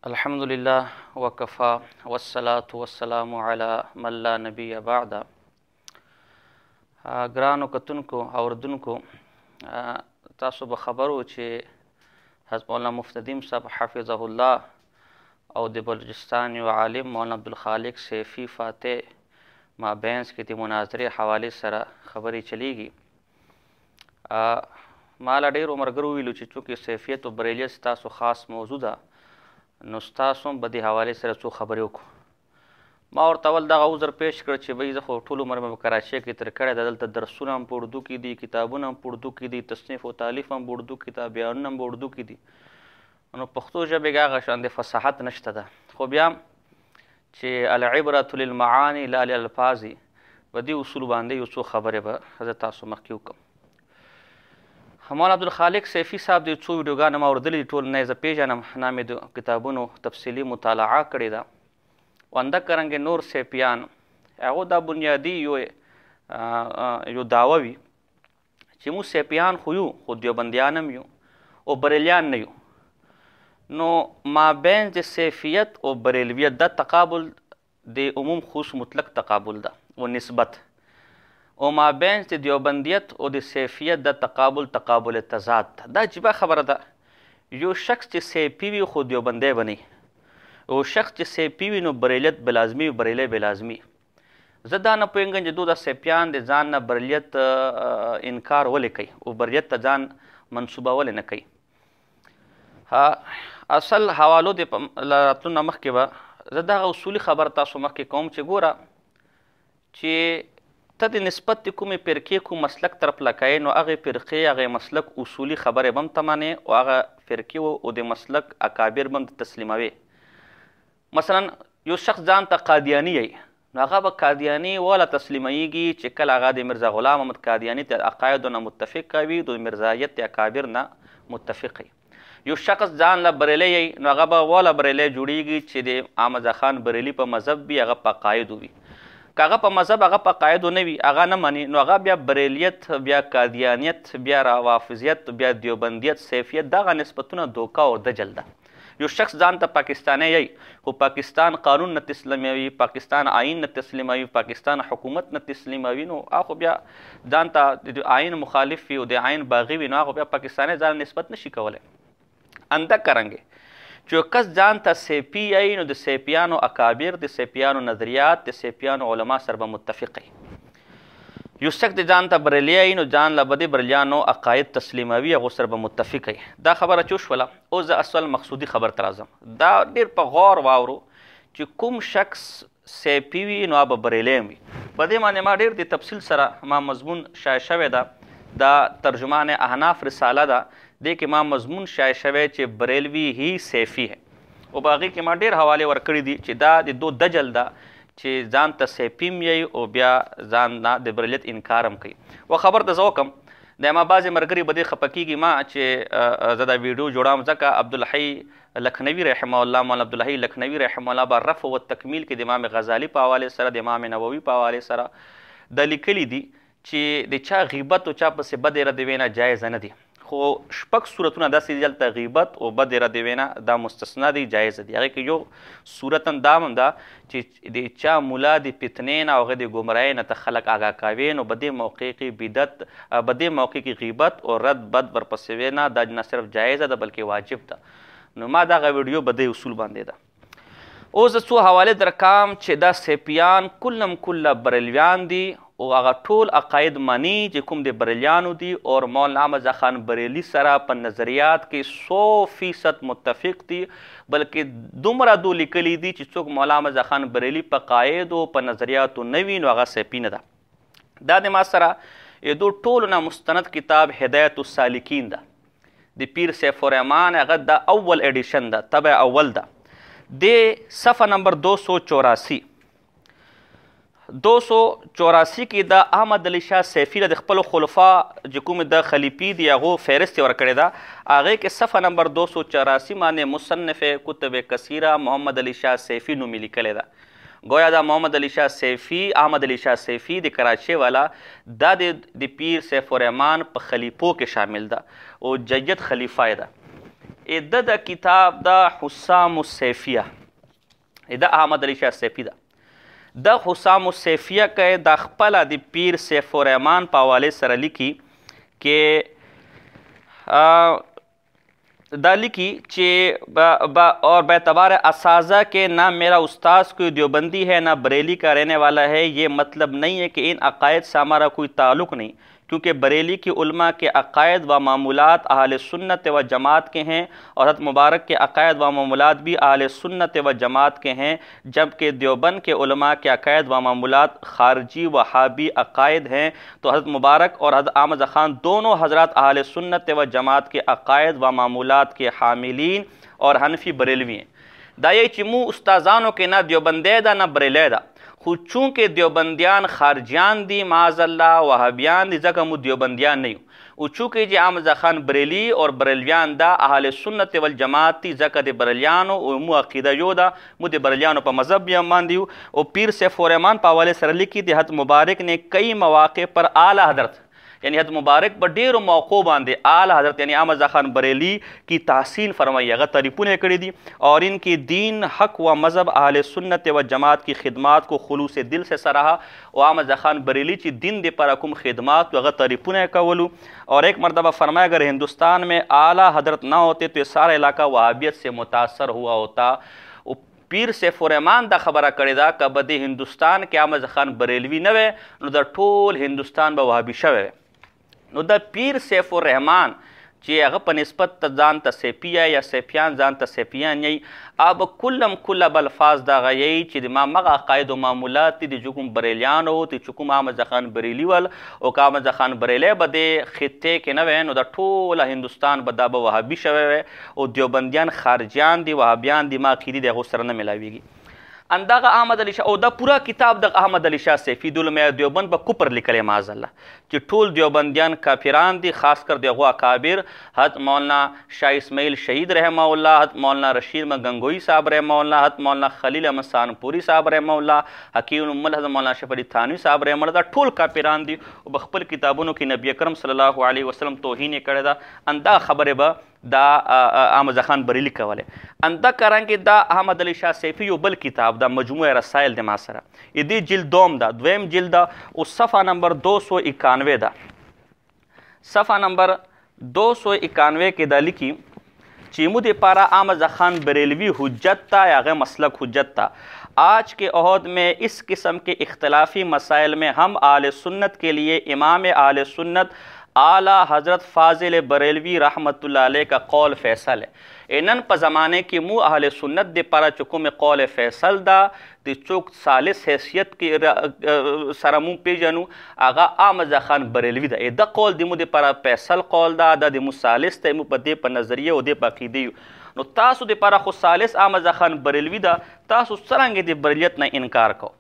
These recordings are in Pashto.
الحمد لله وكفى والصلاة والسلام على من لا نبي بعد. ګرانو کتونکو اوردونکو، تاسو به خبرو چې حضرت مولانا مفتدیم صاحب حفظه الله او د بلوچستان یو عالم مولانا عبدالخالق سیفی فاتح مابینس کې د مناظرې حوالې سره خبرې چلیږي. ما له ډېرو ملګرو ویلو چې چونکې سیفیت او بریلیت ستاسو خاص موضوع ده، نو ستاسو هم به دې حوالې سره څو خبرې وکړو. ما ورته اول دغه عذر پیش کړ چې بھئی زه خو ټول عمر مې په کراچۍ کې تېر کړی ده، دلته درسونه هم په اردو کې دي، کتابونه هم په اردو کې دي، تصنیف او تالیف هم په اردو کې ده، بیانونه هم په اردو کې دي، نو پښتو ژبې کې هغه شان د فصاحت نشته ده. خو بیا هم چې العبرة للمعاني لا للالفاظ، په دې اصول باندې یو څو خبرې به زه تاسو مخکې وکړم. مولانا عبدالخالق سیفی صاحب د څو ویډیوګانې ما اورېدلي دي، ټول نه یې زه پېژنم، نه مې د کتابونو تفصیلي مطالعه کړې ده. وندکرنګې نور سیپیان هغو دا بنیادي یو دعوه وي چې موږ سیپیان خو یو، خو دیوبندیان هم یو او بریلیان نه یو. نو مابین د سیفیت او بریلویت دا تقابل د عموم خصوص مطلق تقابل ده و نسبت، او مابین د دیوبندیت او د سیفیت د تقابل تضاد ده. دا عجیبه خبره ده، یو شخص چې سیفي وي خو دیوبندی به نه، او شخص چې سیفي وي نو بریلیت به لازمي وي، بریلی به لازمي. زه دا نه پوهېږم چې دا سیفیان د ځان نه بریلیت انکار ولې کوي او بریلیت ته ځان منصوبه ولې نه کوي. اصل حوالو د راتلو نه مخکې به زه دغه اصولي خبر تاسو مخکې کوم چې ګوره چې ته د نسبت د کومې فرقې کوم مسلک طرف لکایې، نو هغې فرقې هغې مسلک اصولي خبرې به هم ته منې او هغه فرقې او د مسلک اکابر به هم تسلیموې. مثلا یو شخص ځان ته قادیاني یی، نو هغه به قادیاني والا تسلیمیږي چې کله هغه د مرزا غلام محمد قادیاني ته عقایدو نه متفق وي، د مرزایت د اکابر نه متفق وي. یو شخص ځان له بریلی یی، نو هغه به والا بریلی جوړیږي چې د احمد خان بریلي په مذهب وي، هغه په عقایدو وي. که هغه په مذهب هغه په عقایدو نه وي، هغه نه مني، نو هغه بیا بریلیت، بیا قادیانیت، بیا روافضیت، بیا دیوبندیت، سیفیت، دغه نسبتونه دوکه او دجل ده. یو شخص ځان ته پاکستانی یی خو پاکستان قانون نه تسلیموي، پاکستان آئین نه تسلیموي، پاکستان حکومت نه تسلیموي، نو هغه بیا ځان ته د آئین مخالف وي او د آئین باغي وي، نو هغه بیا پاکستانی ځان نسبت نشي کولی. اندکرنګې چې یو کس ځان ته سیپي یی، نو د سیپیانو اکابر، د سیپیانو نظریات، د سیپیانو علما سره به متفق وي. یو شخص د ځان ته بریلی یی، نو ځان له به د بریلیانو عقاید تسلیموي، هغو سره به متفق وي. دا خبره چې وشوله، اوس زه اصل مقصودي خبر ته راځم. دا ډېر په غور واورو چې کوم شخص سیپي وي نو هغه به بریلی وي. په دې باندې ما ډېر د تفصیل سره ما مضمون شایع شوی ده، دا ترجمان احناف رساله ده، دې کې ما مضمون شایع شوی چې بریلوي هی سیفي ہے، او په هغې کې ما ډېر حوالې ورکړي دي چې دا د دو دجل ده چې ځان ته سیپیم یی او بیا ځان نه د بریلیت انکار هم کوي. و خبر ته زه وکړم، د ما بعضې ملګري به دې خفه کېږي ما چې زه دا ویډیو جوړوم، ځکه عبدالحی لکھنوي رحمه الله، مولانا عبدالحی لکھنوي رحمه الله به رفع و تکمیل کې د امام غزالي په حوالې سره، د امام نووي په حوالې سره دا لیکلي دي چې د چا غیبت او چا پسې بد رد وینا جایز نه دي، خو شپږ صورتونه داسې دي دلته غیبت او بد رد وینا دا مستثنا دي، جایز دي. هغې کې یو صورت دا هم ده چې د چا ملا د فتنې نه او هغه د ګمراهۍ نه ته خلک آګاه کوي، نو په دې موقع کې بدعت، په دې موقع کې غیبت او رد بد ورپسې وینا دا نه صرف جایزه ده بلکې واجب ده. نو ما دغه ویډیو په دې اصول باندې ده. اوس زه څو حوالې درکام چې دا سیپیان کلم کله بریلویان دي او هغه ټول عقاید مني چې کوم د بریلیانو دي، اور مولانا احمد خان بریلي سره په نظریات کې 100% متفق دي، بلکې دومره دو لیکلي دي چې څوک مولانا احمد خان بریلي په قاعدو په نظریاتو نه وي نو هغه سیپي نه ده. دا د ما سره دو ټولو نه مستند کتاب هدایت السالکین ده، د پیر سیف الرحمن، هغه دا اول ایډیشن ده، طبع اول ده، د صفحه نمبر 284 کې د احمد علی شاه سیفي د خپلو خلفا چې کوم د خلیفي دي هغو فهرست یې ورکړې ده. هغې کې صفحه نمبر 284 باندې مصنف کتب کثیره محمد علی شاه سیفي نومې لیکلی ده. گویا دا محمد علی شاه سیفی، احمد علی شاه سیفی د کراچۍ والا دا د پیر سیف الرحمن په خلیفو کې شامل ده او جید خلیفه ده. د کتاب د حسام السیفیه د احمد علی شاه سیفی ده د حسام السیفیه که د خپله د پیر سیف الرحمن په حوالې سره لیکي کې دا لیکي چې اور باعتبار اساتذہ کے نہ میرا استاذ کوئی دیوبندی ہے نہ بریلی کا رہنے والا ہے، یہ مطلب نہیں ہے کہ ان عقائد سے ہمارا کوئی تعلق نہیں، کیونکہ بریلی کی علماء کے عقائد و معمولات اہل سنت و جماعت کے ہیں اور حضرت مبارک کے عقائد و معمولات بھی اہل سنت و جماعت کے ہیں، جبکہ دیوبند کے علماء کے عقائد و معمولات خارجی وہابی عقائد ہیں۔ تو حضرت مبارک اور حضرت احمد رضا خان دونوں حضرات اہل سنت و جماعت کے عقائد و معمولات کے حاملین اور حنفی بریلوی ہیں۔ دا یہ چې مو استاذانو کې نه دیوبندی ده نه بریلی ده، خو چونکې دیوبندیان خارجیان دي معاذ الله وهابیان دي ځکه مو دیوبندیان نه یو، او چونکې چې احمد رضا خان بریلی اور بریلیان دا اهل سنت والجماعت دي ځکه د بریلیانو او مو عقیده یو ده، مو د بریلیانو په مذهب بیا باندې یو۔ او پیر سیف الرحمن په حوالې سره لیکي د حضرت مبارک نے کئی مواقع پر اعلیٰ حضرت یعنی حضرت مبارک په ډیرو موقعو باندې اعلیٰ حضرت یعنی احمد رضا خان بریلی کی تحسین فرمائی، هغه تعریفونه کړي دي اور ان کی دین حق و مذہب اہل سنت و جماعت کی خدمات کو خلوص دل سے سراہا۔ او احمد رضا خان بریلی چې دین د پر کوم خدمات هغه تعریفونه کولو، اور ایک مرتبہ فرمایا اگر ہندوستان میں اعلیٰ حضرت نہ ہوتے تو یہ سارا علاقہ وہابیت سے متاثر ہوا ہوتا۔ پیر سیف الرحمن دا خبره کړې ده که به د هندوستان کې احمد رضا خان بریلوي نه وی نو د ټول هندوستان به وهابي شوی وی۔ نو د پیر سیف الرحمن چې هغه په نسبت ته ځان ته سیفیه یا سیفیان ځان ته سیفیان یی اب کلم کله بالفاظ دغه یی چې د ما مغه عقاید و معمولات دي چې کوم بریلیانو ته چې کوم احمد رضا خان بریلی ول او که احمد رضا خان بریلی به د خطې کې نه وی نو د ټوله هندوستان به دا به وهابي شوی وی او دیوبندیان خارجیان دي وهابیان دي ما عقیدې د هغو سره نه ملاویږي۔ اندغه احمد علی شاه او دا پورا کتاب د احمد علی شاه سیفی د علماء دیوبند په کوپر لیکلی معاذ الله چې ټول دیوبندیان کافران دي، خاص کر د هغو اکابر حضرت مولانا شاه اسماعیل شهید رحمه الله، حضرت مولانا رشید گنگوئی صاحب رحمه الله، حضرت مولانا خلیل احمد سانپوری صاحب رحمه الله، حکیم الامت حضرت مولانا شریف علي تھانوي صاحب رحمه الله، دا ټول کافران دي او په خپل کتابونو کې نبی اکرم صلی الله علیه وسلم توهین یې کړې ده۔ اندا خبرې به دا احمد رضا خان بریلی کوله۔ اندا کرانګې دا احمد علی شاه سیفی یو بل کتاب دا مجموعه رسائل د ما سره دې جلد دوم دا دویم جلد دا او صفحه نمبر 291 دا صفحه نمبر 291 کې دا لیکي چې مو د پارا احمد رضا خان بریلوی حجت تا یا غیر مسلک حجت تا۔ آج کے عہد میں اس قسم کے اختلافی مسائل میں ہم اہل سنت کے لیے امام اہل سنت اعلیٰ حضرت فاضل بریلوی رحمۃ اللہ علیہ کا قول فیصل ہے۔ نن په زمانے کې مو اهل سنت د پاره چې کوم قول فیصل دا د چوک ثالث حیثیت کې سره مو پیژنو هغه احمد رضا خان بریلوی ده، دا قول د مو د پاره فیصل قول دا د مو ثالث ته مو په دې په نظریه او د په عقیده نو تاسو د پاره خو ثالث احمد رضا خان بریلوی ده، تاسو څرنګه د بریلیت نه انکار کو؟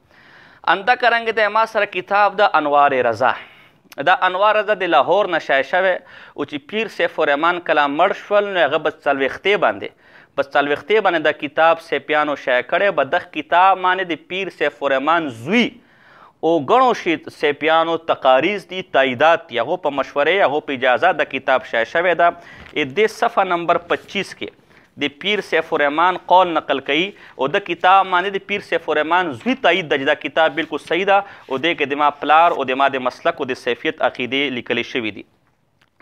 انده کرانګه د ما سره کتاب د انوار رضا دا انوار رضا د لاهور نه شایع شوی او چې پیر سیف الرحمن کله مړ شول نو هغه په څلوېښتې باندې دا کتاب سیفیانو شایع کړی، به دغه کتاب باندې د پیر سیف الرحمن زوی او ګڼو سیفیانو تقاریز دي تاییدات دي هغو په مشورې هغو په اجازه د کتاب شایع شوی ده۔ دې صفحه نمبر 25 کې د پیر سیف الرحمن قول نقل کوي او د کتاب باندې د پیر سیف الرحمن زوی تایید ده چې دا کتاب بالکل صحیح ده او دې کې د ما پلار او د ما د مسلک او د سیفیت عقیدې لیکلی شوي دي۔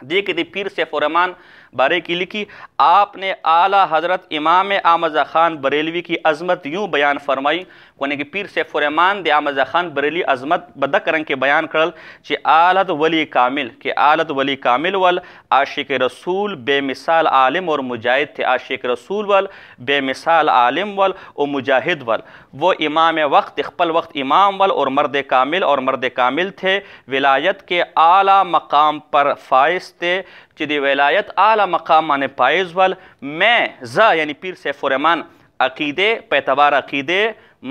دې کې د پیر سیف الرحمن بارے کی لکھی آپ نے اعلیٰ حضرت امام احمد رضا خان بریلوی کی عظمت یوں بیان فرمائی کونے کہ پیر سیف الرحمن د احمد رضا خان بریلی عظمت بدک رنگ کے بیان کرل چې آلت ولی کامل کہ آلت ولی کامل ول عاشق رسول بے مثال عالم اور مجاہد تھے، عاشق رسول ول بے مثال عالم ول اور مجاہد ول، وہ امام وقت خپل وقت امام ول اور مرد کامل تھے، ولایت کے اعلیٰ مقام پر فائز تھے چې د ولایت اعلیٰ مقام باندې پایز ول۔ میں یعنی پیر سیف الرحمن عقیدے په اعتبار عقیدے،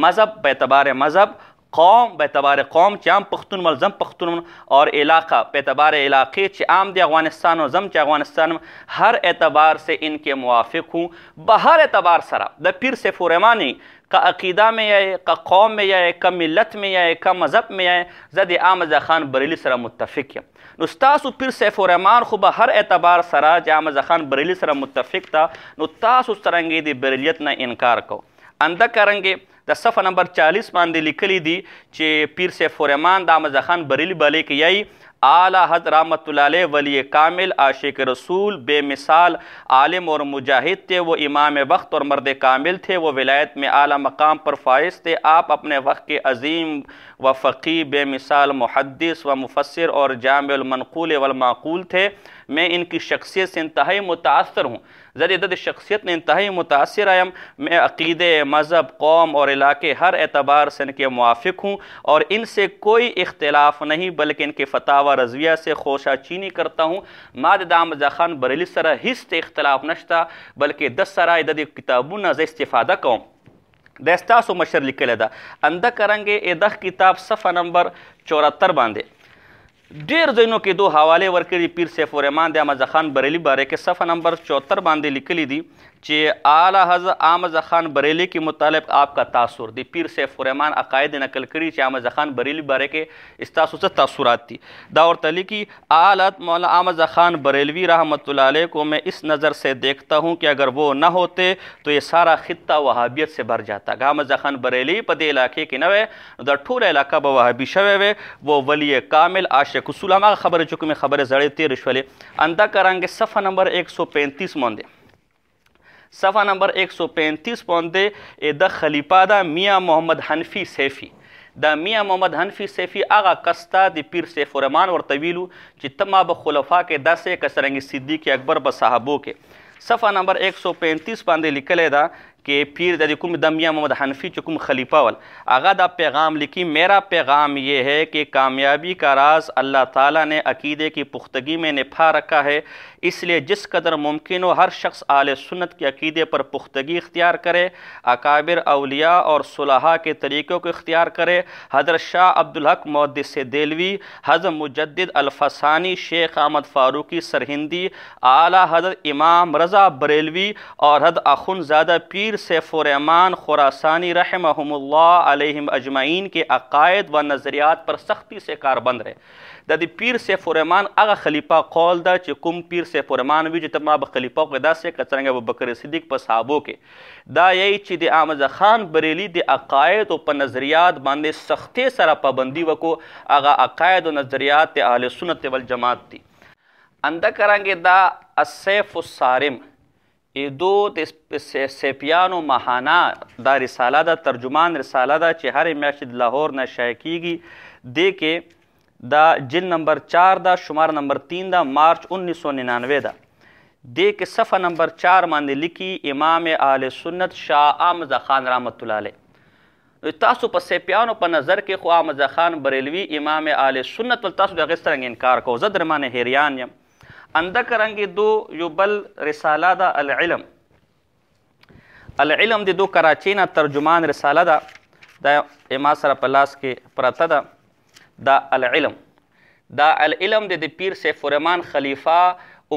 مذہب په اعتبار مذہب، قوم په اعتبار قوم چې عام پښتون ملزم پښتون اور علاقہ په اعتبار علاقے چې عام دی افغانستان و زم چې افغانستان ہر اعتبار سے ان کے موافق ہوں بہر اعتبار سرا د پیر سیف الرحمن کا عقیدہ میں یا کا قوم میں یا کا ملت میں یا کا مذہب میں یا زد احمد رضا خان بریلی سره متفق یم نو تاسو پیر سیف الرحمن خو به هر اعتبار سره چې احمد رضا خان بریلی سره متفق تا نو تاسو څرنګه دی بریلیت نه انکار کو انده کرنګه د صفحه نمبر 40 باندې لیکلی دی چې پیر سیف الرحمن د احمد رضا خان بریلی باندې کې یای اعلیٰ حضرت رحمۃ اللہ علیہ ولی کامل عاشق رسول بے مثال عالم اور مجاہد تھے وہ امام وقت اور مرد کامل تھے وہ ولایت میں اعلیٰ مقام پر فائز تھے آپ اپنے وقت کے عظیم و فقی بے مثال محدث و مفسر اور جامع المنقول والمعقول تھے میں ان کی شخصیت سے انتہائی متاثر ہوں زد شخصیت نے انتہائی متاثر آیم میں عقیدے مذہب قوم اور علاقے ہر اعتبار سے ان کے موافق ہوں اور ان سے کوئی اختلاف نہیں بلکہ ان کے فتاوی رضویہ سے خوشہ چینی کرتا ہوں ماد احمد رضا خان بریلی سره هیڅ اختلاف نشتا بلکہ 10 سره د کتابونو ز استفاده کوم د ستاسو مشر لیکل ده انده کرنګ دغه کتاب صفحه نمبر 74 باندې ډیر ځینو کې دو حوالې ورکړي پیر سیف الرحمن د احمد رضا خان بریلی باره کې صفحه نمبر 74 باندې لیکلی دي چې اعلیٰ حضرت احمد رضا خان بریلی کے متعلق آپ کا تاثر دی پیر سیف الرحمن عقائد نقل کری چې احمد رضا خان بریلی بارے کے استاسو سے تاثرات تھی دا اور تلی کی اعلیٰ مولانا احمد رضا خان بریلوی رحمۃ اللہ علیہ کو میں اس نظر سے دیکھتا ہوں کہ اگر وہ نہ ہوتے تو یہ سارا خطہ وہابیت سے بھر جاتا احمد رضا خان بریلی په دې علاقے کې نه وی دا ټول علاقہ به وهابي شوی وی وہ ولی کامل عاشق رسول هغه خبرې چې کومې خبرې زړې تېرې شولې انده کرانګې صفحه نمبر 135 باندې صفحه نمبر 135 باندې د خلیفہ دا میاں محمد حنفی سیفی دا میاں محمد حنفی سیفی هغه کس ته د پیر سیف الرحمن ورته ویلو چې ته ما به خلفا کې داسې که څرنګه صدیق اکبر به صحابو کې صفحه نمبر 135 باندې لیکلی دا کہ پیر د کوم د میاں محمد حنفی چې کوم خلیفہ ول هغه دا پیغام لکھی میرا پیغام یہ ہے کہ کامیابی کا راز اللہ تعالیٰ نے عقیدے کی پختگی میں نپا رکھا ہے اس لیے جس قدر ممکن ہو ہر شخص اہل سنت کے عقیدے پر پختگی اختیار کرے اکابر اولیاء اور صلحاء کے طریقوں کو اختیار کرے حضرت شاہ عبدالحق محدث دہلوی حضرت مجدد الفسانی شیخ احمد فاروقی سرہندی اعلیٰ حضرت امام رضا بریلوی اور حضرت اخندزادہ پیر سیف الرحمن خراسانی رحمہم اللہ علیہم اجمعین کے عقائد و نظریات پر سختی سے کاربند رہے دا دی پیر سیف الرحمن اغا خلیفہ قول دا چې کوم پیر سیف الرحمن وی چې ما به خلیفہ کو دا سے کڅرنګ ابوبکر صدیق په صحابو کې دا یی چې د احمد رضا خان بریلی د عقاید او په نظریات باندې سختی سره پابندی وکړو اغا عقاید او نظریات د اهل سنت والجماعت دي انده کرانګه دا السیف الصارم دو د سیپیانو ماهانه دا رساله دا ترجمان رساله دا چې هر میاشت لاهور نه شایع کیږي د کې دا جلد نمبر 4 دا شمار نمبر 3 دا مارچ 1999 دا دے کے صفحہ نمبر 4 باندې لکھی امام اہل سنت شاہ احمد رضا خان رحمۃ اللہ علیہ تاسو په سیپیانو په نظر کې خو احمد رضا خان بریلوی امام اہل سنت ول تاسو دغه سترنګ انکار کو زه در معنی حیران یم انده کرنګې دو یو بل رساله دا العلم دی دو کراچی نه ترجمان رساله دا اما سره په لاس کې پرته ده دا العلم د پیر سیف الرحمن خلیفہ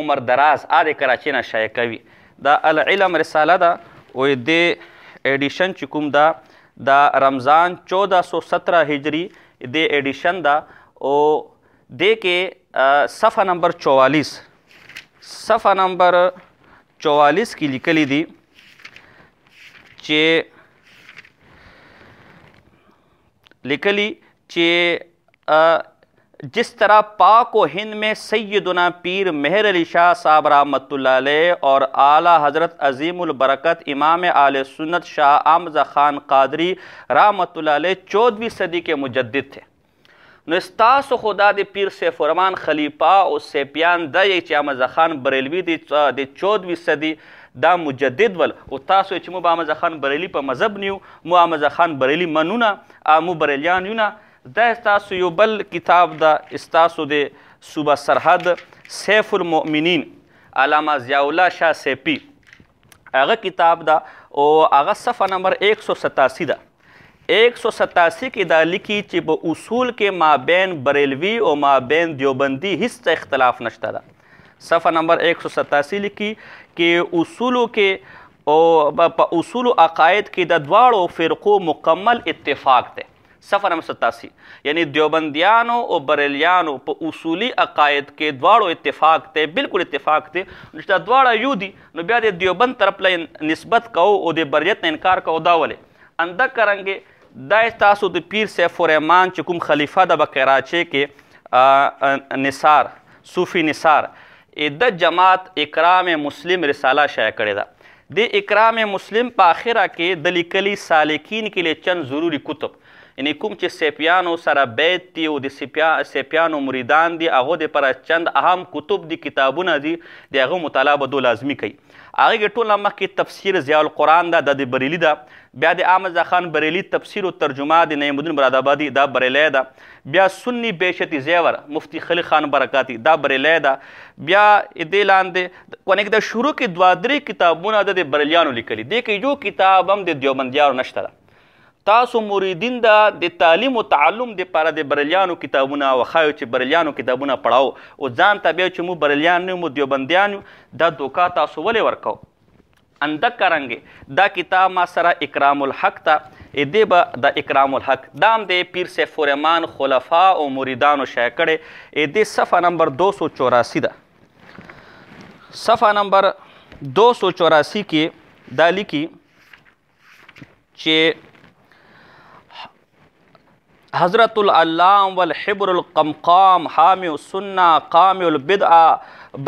عمر دراز آد کراچی نه شایع کوي دا العلم رساله دا و د ایډیشن چې کوم دا رمضان 1417 ہجری د ایډیشن دا او د کې صفحه نمبر 44 کی لیکلی دی چې جس طرح پاک و ہند میں سیدنا پیر مہر علی شاہ صاحب رحمۃ اللہ علیہ اور اعلیٰ حضرت عظیم البرکت امام اہل سنت شاہ احمد رضا خان قادری رحمۃ اللہ علیہ 14ویں صدی کے مجدد تھے نو استاسو خدا د پیر سیف الرحمن خلیفہ او سیپیان دا یی چې احمد رضا خان بریلوی د 14ویں صدی دا مجدد ول او تاسو چې مو احمد رضا خان بریلی په مذهب نیو مو احمد رضا خان بریلی منونه مو بریلیان یو نه دا استاسو یو بل کتاب دا استاسو د صوبہ سرحد سیف المؤمنین علامہ ضیاء اللہ شاہ سیپی هغه کتاب دا او هغه صفحه نمبر 187 دا 187 کې دا لیکي چې په اصول کې مابین بریلوي او مابین دیوبندي هیڅ اختلاف نشته ده. صفحه نمبر 187 لیکي کې اصولو کې او په اصول عقاید کې د دواړو فرقو مکمل اتفاق دی. صفحه نمبر 87 یعنی دیوبندیانو او بریلیانو په اصولی عقاید کې دواړو اتفاق دی، بالکل اتفاق دی. چې دا دواړه یو دي نو بیا د دیوبند طرف له نسبت کوو او د بریت نه انکار کوو دا ولې انده کرنګې دا تاسو د پیر سیف الرحمن چې کوم خلیفه د کراچۍ کې نثار صوفي نثار د جماعت اکرام مسلم رساله شایع کړې ده. د اکرام مسلم په آخره کې د لیکلي سالکین کې له چند ضروري کتب یعنی کوم چې سیپیانو سره بیت دي او د سیپیانو مریدان دي هغو دپاره چند اهم کتب دي، کتابونه دي، د هغه مطالعه به دو لازمي کوي. هغې کې ټول نه مخکې تفسیر ضیاء القرآن ده، دا د بریلي ده. بیا د احمد رضا خان بریلي تفسیر و ترجمه د نعیم الدین مرادآبادي دا بریلی ده. بیا سنی بیشتی زیور مفتی خلیل خان برکاتی دا بریلی ده. بیا دې لاندې ونه کې د شروع کې دوه درې کتابونه د بریلیانو لیکلي، دې کې یو کتاب هم د دیوبندیانو نشته ده. تاسو مریدین د تعلیم او تعلم دپاره د بریلیانو کتابونه وښایو چې بریلیانو کتابونه پړاو او ځان ته بیا چې مو بریلیان نه یو مو دیوبندیان یو، دا دوکا تاسو ولې ورکو؟ انده کرنګې دا کتاب ما سره اکرام الحق ته دې به د اکرام الحق دا هم د پیر سیف الرحمن خلفا او مریدانو شایع کړی. دې صفحه نمبر 284 ده. صفحه نمبر 284 کې دا لیکي چې حضرت العلام والحبر القمقام حامی السنة قامی البدعة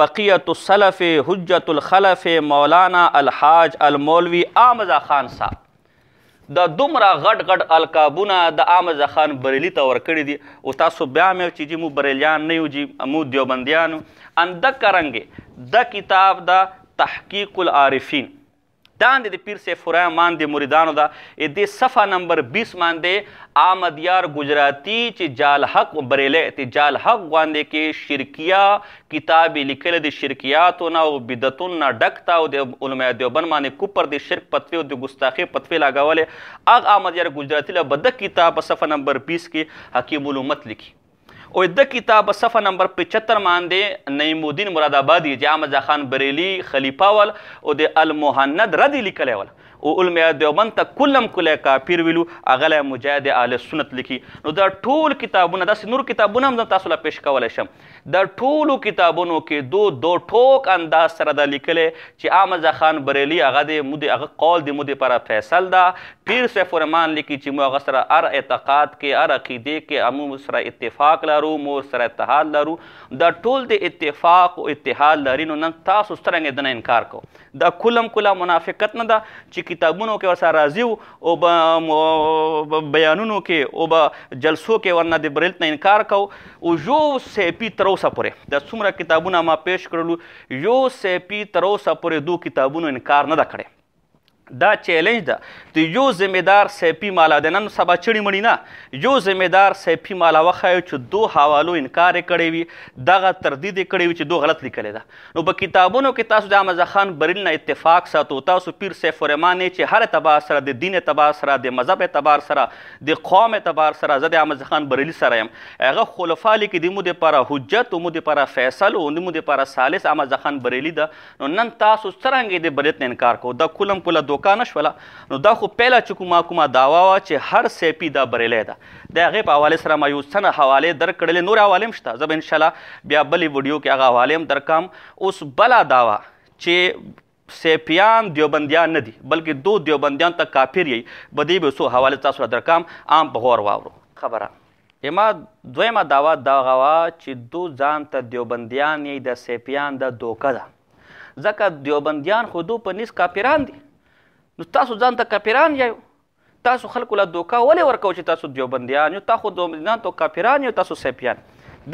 بقیت السلف حجت الخلف مولانا الحاج المولوی احمد رضا خان صاحب دا دومره غټ غټ القابونه د احمد رضا خان بریلي ته ورکړي دي او تاسو بیا مې چې جی مو بریلیان نه یو جی مو دیوبندیانو. انده کرنګې دا کتاب دا تحقیق العارفین داندې د پیر سیف الرحمن د مریدانو ده. دې صفحه نمبر 20 باندې احمد یار گجراتی چې جال حق بریلی ته جال حق باندې کې شرکیه کتاب لیکل د شرکیاتو نه او بدعتونو نه ډک ته او د علماء دیوبند باندې کوپر د شرک پتوی او د ګستاخي پتوی لګولې هغه احمد یار گجراتی له بده کتاب په صفحه نمبر 20 کې حکیم الامت لیکي. او د کتاب صفحه نمبر 75 باندې نعیم الدین مرادآبادي چې احمد رضا خان بریلی خلیفه ول او د المهند ردی لیکلی ول او علماء دیوبند ته کلم کلی کافر ویلو هغه له مجاهد اهل سنت لیکي. نو دا ټول کتابونه داسې نور کتابونه هم تاسو له پیش کولی شم. دا ټولو کتابونو کې دو ټوک انداز سره دا لیکلی چې احمد رضا خان بریلی هغه د مو د هغه قول د مو دپاره فیصل ده. پیر سیف الرحمن لیکي چې مو هغه سره هر اعتقاد کې هر عقیدې کې مو سره اتفاق لرو، مو سره اتحاد لرو. دا ټول د اتفاق او اتحاد لري. نو نن تاسو څرنګه دنه انکار کو؟ دا کلم کله منافقت نه ده چې کتابونو کې ورسره راځي او به بیانونو کې او به جلسو کې ورنه د بریلت نه انکار کو. او یو سیپي تر اوسه پورې دا څومره کتابونه ما پیش کړلو یو سیپي تر اوسه پورې دو کتابونو انکار نه ده کړی. دا چیلنج ده د یو ذمہدار سیپي مالا د نن سبا چړي مړي نه یو ذمہدار سیپي مالا وښایو چې دو حوالو انکار یې کړی وي دغه تردید یې کړی وي چې دو غلط لیکلی ده. نو په کتابونو کې تاسو د احمد رضا خان بریل نه اتفاق ساتو. تاسو پیر سیف الرحمن چې هر اعتبار سره د دین اعتبار سره د مذهب اعتبار سره د قوم اعتبار سره زه د احمد رضا خان بریلي سره یم. هغه خلفا لیکي د مو دپاره حجت او مو دپاره فیصل او مو دپاره ثالث احمد رضا خان بریلي ده. نو نن تاسو څرنګه د بریلت نه انکار کو؟ دا کلم کله دوکا نشوله. نو دا خو پیله چې کومه دعوا وه چې هر سیپي دا بریلی ده. د هغې په حوالې سره ما یو څه نه حوالې درکړلې، نورې حوالې هم شته، زه به انشاءالله بیا بلې ویډیو کې هغه حوالې هم درکم. اوس بله دعوا چې سیپیان دیوبندیان نه دي بلکې دو دیوبندیان ته کافر یی به دې به څو حوالې تاسو له درکم عام په غور واورو. خبره ما دویمه دعوا دغه وه چې دو ځان ته دیوبندیان یی د سیپیان د دوکه ده. ځکه دیوبندیان خو دو په نیز کافران دي. نو تاسو ځان ته کافران یایو، تاسو خلکو له دوکه ولې ورکوو چې تاسو دیوبندیان یو، تاسو دیوبندیان تو کافران یو، تاسو سیپیان.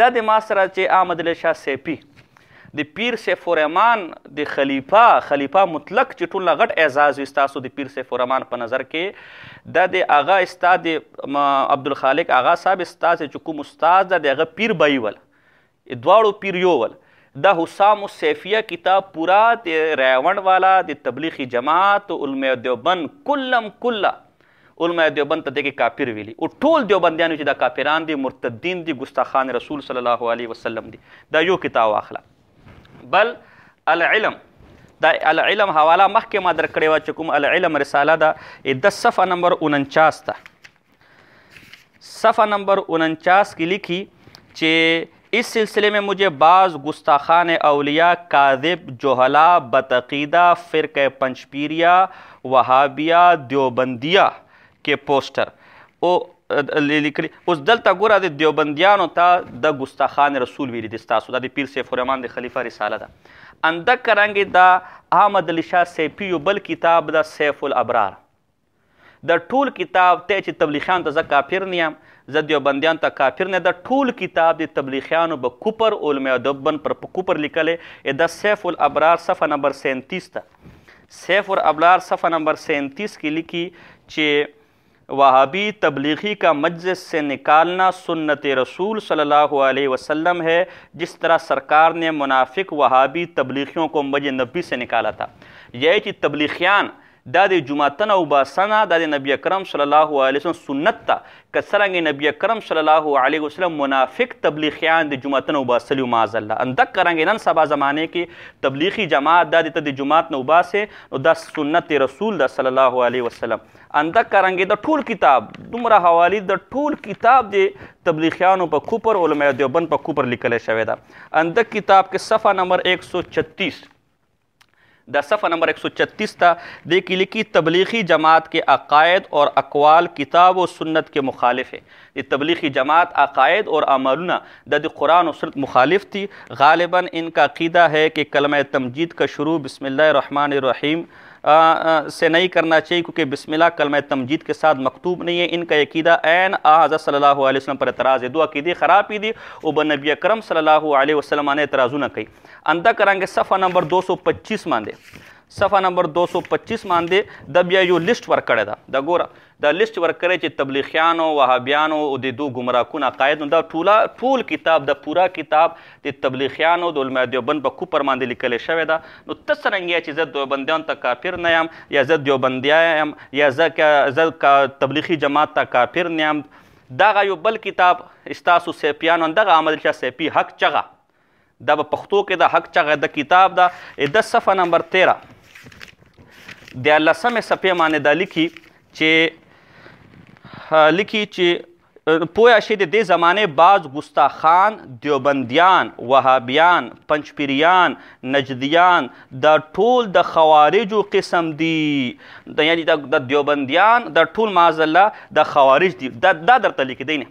دا د ما سره چې احمد علی شاه سیپي د پیر سیف الرحمن د خلیفه مطلق چې ټول نه غټ اعزاز وي ستاسو د پیر سیف الرحمن په نظر کې دا د هغه استاد عبدالخالق آغا صاحب استاد چې کوم استاد ده د هغه پیر بایي ول دواړو پیر یو ول. دا حسام السیفیه کتاب پورا د ریوند والا د تبلیغی جماعت علماء دیوبند کلم کله علماء دیوبند ته دغه کافر ویلي او ټول دیوبندیانو چې دا کافران دي مرتدین دي ګستاخان رسول صلی الله علیه وسلم دي. دا یو کتاب واخله. بل العلم، دا العلم حواله مخکې ما درکړې وه چې کوم العلم رساله ده د صفحه نمبر 49 ته. صفحہ نمبر 49 کی لکھی کہ اس سلسلے میں مجھے بعض گستاخان اولیاء، کاذب، جہلا، بدعقیدہ، فرقہ پنجپیریہ، وہابیہ، دیوبندیہ کے پوسٹر اوس دلته ګوره د دیوبندیانو ته د ګستاخان رسول ویلي دي ستاسو. دا د پیر سیف الرحمن د خلیفه رساله ده. اندک کرانګې دا احمد علی شاه سیفي یو بل کتاب د سیف الابرار. د ټول کتاب ته چې تبلیغیان ته زه کافر نه یم، زه دیوبندیان ته کافر نه، د ټول کتاب د تبلیغیانو به کوپر علماء دیوبند پر کوپر لیکلی د سیف الابرار صفحه نمبر 37 ته. سیف الابرار صفحه نمبر 37 کی لکھی کہ وہابی تبلیغی کا مجلس سے نکالنا سنت رسول صلی اللہ علیہ وسلم ہے، جس طرح سرکار نے منافق وہابی تبلیغیوں کو مسجد نبی سے نکالا تھا. یہ کہ تبلیغیان دا د جماعتن او باسنه دا د نبی اکرم صلی الله علیه وسلم سنت ته که څرنګه نبی اکرم صلی الله علیه وسلم منافق تبلیغیان د جماعتن او باسلی معاذ الله اندک کرانګې نن سبا زمانه کې تبلیغی جماعت دا د جماعت نو باسه او دا سنت رسول دا صلی الله علیه وسلم اندک کرانګې د ټول کتاب دومره حوالی د ټول کتاب د تبلیغیانو په کوپر علماء دیوبند په کوپر لیکل شوی دا. اندک کتاب کې صفحه نمبر 136 دا صفحہ نمبر 136 تا دیکھ لکھی تبلیغی جماعت کے عقائد اور اقوال کتاب و سنت کے مخالف ہے. یہ تبلیغی جماعت عقائد اور اعمالنا دا قرآن و سنت مخالف تھی. غالباً ان کا عقیدہ ہے کہ کلمہ تمجید کا شروع بسم اللہ الرحمن الرحیم سے نہیں کرنا چاہیے کیونکہ بسم اللہ کلمہ تمجید کے ساتھ مکتوب نہیں ہے. ان کا عقیدہ عین حضرت صلی اللہ علیہ وسلم پر اعتراض ہے. دو عقیدے خراب ہی دی اور نبی اکرم صلی اللہ علیہ وسلم نے اعتراض نہ کی. اندہ کریں گے صفحہ نمبر 225 ماندے صفحہ نمبر 225 ماندے دا بیا یو لسٹ ورکړی دا دا ګوره دا لسٹ ورکړی چې تبلیغیانو وهابیانو او د دو ګمراهکون عقاید دا ټول کتاب دا پورا کتاب د تبلیغیانو د علماء دیوبند په کوپر باندې لیکلی شوی دا. نو ته څرنګه چې زه دیوبندیانو ته کافر نه یم یا زه دیوبندیا یم یا زه تبلیغي جماعت ته کافر نه یم، دغه یو بل کتاب ستاسو سیپیانو دغه احمد شاه سیپي حق چغه دا په پښتو کې د حق چغه د کتاب دا د صفحه نمبر 13 د 10 صفحې باندې دا لیکي چې پویا شي د دې زمانه بعض گستاخان دیوبندیان وهابیان پنجپیریان نجدیان دا ټول د خوارجو قسم دي. یعنی د دیوبندیان د ټول معاذ الله د خوارج دي. دا درته لیکي دی نه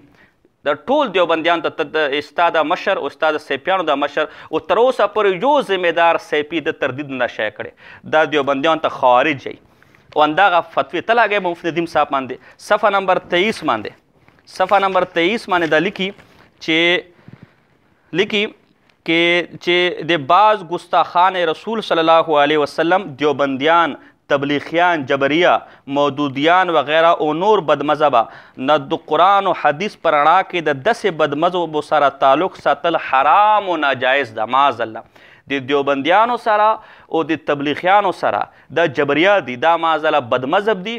د ټول دیوبندیان ته استاد مشر او استاد سیپیانو د مشر او تر اوسه پورې یو ذمہدار سیپي د تردید نه شای کړي دا دیوبندیان ته خوارج وي. او اندغه فتوی ته لاګی مفتی ندیم صاحب باندې صفحه نمبر 23 باندې دا لیکي چې د بعض گستاخان رسول صلی الله علیه وسلم دیوبندیان تبلیغیان جبریہ مودودیان وغیرہ او نور بدمذہبہ نہ د قرآن و حدیث پر رڼا کې د 10 بدمذہبو سره تعلق ساتل حرام و ناجائز ده. معاذ الله د دیوبندیانو سره او د تبلیغیانو سره د جبریه دي دا معاذ الله بدمذهب دي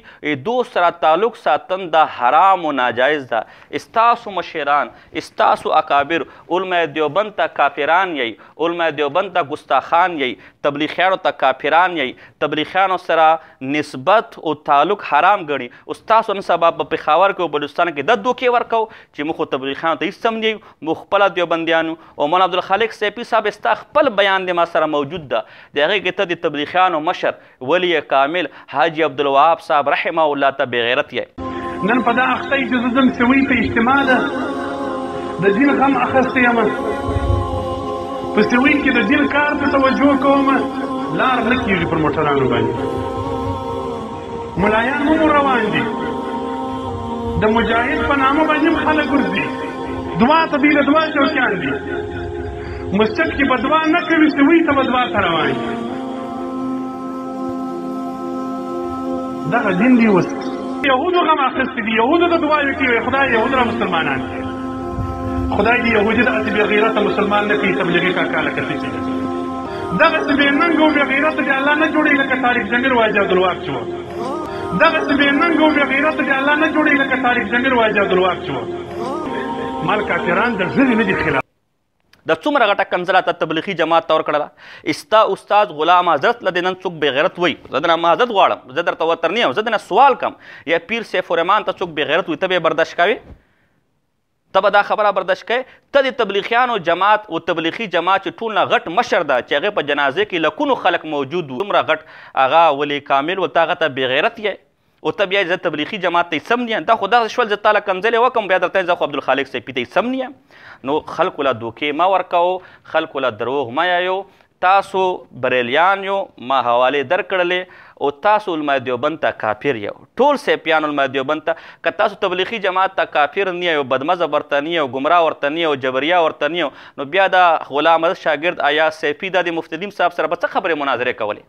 دو سره تعلق ساتن دا حرام و ناجائز ده. استاسو مشیران استاسو اکابر علماء دیوبند ته کافران یی، علماء دیوبند ته گستاخان یی، تبلیغیانو ته کافران یی، تبلیغیانو سره نسبت او تعلق حرام ګڼي. استاسو نن سبا په پېښور کې او بلوچستان کې د دوکې ورکو چې موږ تبلیغیانو ته هیڅ سمجھو موږ خپله دیوبندیانو. او مولانا عبدالخالق سیپي صاحب ستا خپل بیان دی ما سره موجود ده د هغې کې ته د تبلیغیانو مشر ولی کامل حاجي عبدالوهاب صاحب رحمه الله ته بغیرت یې. نن په دا اخته یې چې زه ځم سوي په اجتماع ده د دین غم اخستی یم په سوي کې د دین کار ته توجه کوم لار نه کېږي پر موټرانو باندې ملایان هم روان دي د مجاهد په نامه باندې هم خلک ګرځي دعا ته بیله دعا چوکیان دي مسجد کې به دعا نه کوي سوي ته به دعا ته روان دغه دین دی. اوس یهودو غم اخیستی دي یهودو ته دعاوې کوي خدای یهود را مسلمانان کړي خدای دې یهودي داسې بې غیرته مسلمان نه کوي تبلیغي کاکا لکه څه چې دغسې بې ننګه او بې غیرته دې الله نه جوړوي لکه طارق جمیل واجي عبدالوهاب چې و دغسې بې ننګه او بې غیرته دې الله نه جوړوي لکه طارق جمیل وایي عبدالوهاب چې وه مال کافران د ژبې نه دي خلاف د څومره غټه کنځله ته تبلیغي جماعت ته ورکړله ستا استاد غلام حضرت له دې نن څوک بې غیرت وایي زه د نه معذرت غواړم زه درته ورته نه یم زه د نه سوال کوم یا پیر سیف الرحمن ته څوک بې غیرت وایي ته به یې برداشت کوې ته به دا خبره برداشت کوې ته د تبلیغیانو جماعت او تبلیغي جماعت چې ټول نه غټ مشر ده چې هغې په جنازې کې لکونو خلک موجود وو دومره غټ هغه ولی کامل و ته هغه ته بې غیرت یې او ته بیا زه تبلیغي جماعت ته یې سم نه یم دا خو دغسې شول زه تا له کنځلې وکړم بیا درته زه خو عبدالخالق صیفي ته یې سم نه یم نو خلکو له دوکې مه ورکوو خلکو له دروغ مه یایو تاسو بریلیان یو ما حوالې درکړلې او تاسو علماء دیوبند ته کافر یو ټول سیپیان علماء دیوبند ته که تاسو تبلیغي جماعت ته کافر نه یو بدمذهب ورته نه یو ګمراه ورته نه یو جبریه ورته نه یو نو بیا دا غلام حضرت شاګرد ایاز سیفي دا د مفتي دین صاحب سره به څه خبرې مناظرې کولې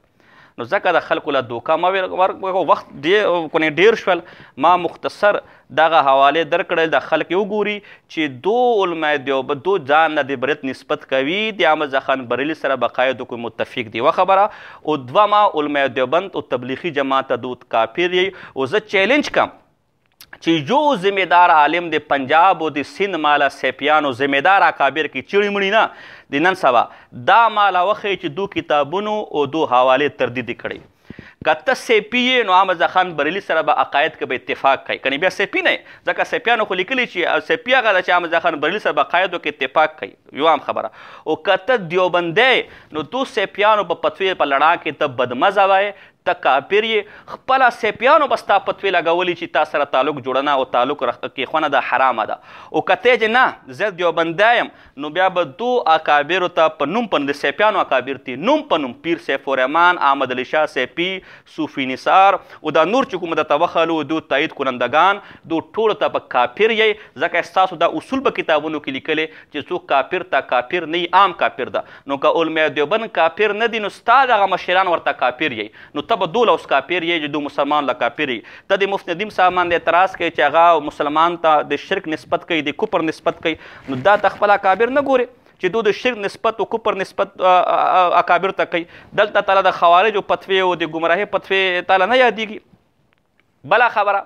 نو ځکه د خلکو له دوکه مه وخت ډېر شول ما مختصر دغه حوالې درکړل د خلک وګوري چې دو علماء دیوبند دو ځان نه د برت نسبت کوي د احمد خان بریلي سره بقایدو کوئی متفق دی و خبره او دوما علماء دیوبند او تبلیغي جماعت دود کافر یي او زه چیلنج کم چې یو ذمہدار عالم د پنجاب او د سند مالا سیپیانو ذمہدار اکابر کې چیړې مړي نه د نن سبا دا مالا وښیي چې دو کتابونو او دو حوالې تردید کړي که ته سیپي یې نو احمد خان بریلي سره به عقاید کې به اتفاق کوي کنې بیا سیپي نه ځکه سیپیانو خو لیکلي چې سیپي هغه ده چې احمد خان بریلي سره به عقایدو کې اتفاق کوي یو هم خبره او که ته دیوبندی نو تو سیپیانو په فتوې په لړا کې ته بدمزه وایې ته کافر یې خپله سیپیانو به ستا فتوې لګولي چې تا سره تعلق جوړنه او تعلق کېښونه ده حرامه ده او که ته چې نه زه دیوبندی یم نو بیا به دو اکابرو ته په نوم د سیپیانو اکابر دي نوم په نوم پیر سیف الرحمن احمد علی شاه سیپي صوفي نثار او دا نور چې کوم درته وښلو دو تایید کنندګان دو ټولو ته به کافر یې ځکه ستاسو دا اصول په کتابونو کې لیکلې چې څوک کافر ته کافر نه عام کافر ده نو که علماء دیوبند کافر نه دي نو ستا دغه مشران ورته کافر یې نو ته به دول اوس کافر یې چې دو مسلمان له کافر یې ته د مفتی ندیم صاحب باندې اعتراض کوي چې هغه مسلمان ته د شرک نسبت کوي د کفر نسبت کوي نو دا ته خپل اکابر نه ګوري چې دو د شرک نسبت او کفر نسبت اکابر ته کوي دلته تعالی د خوارجو فتوې او د ګمراهۍ فتوې تعالی نه یادېږي بله خبره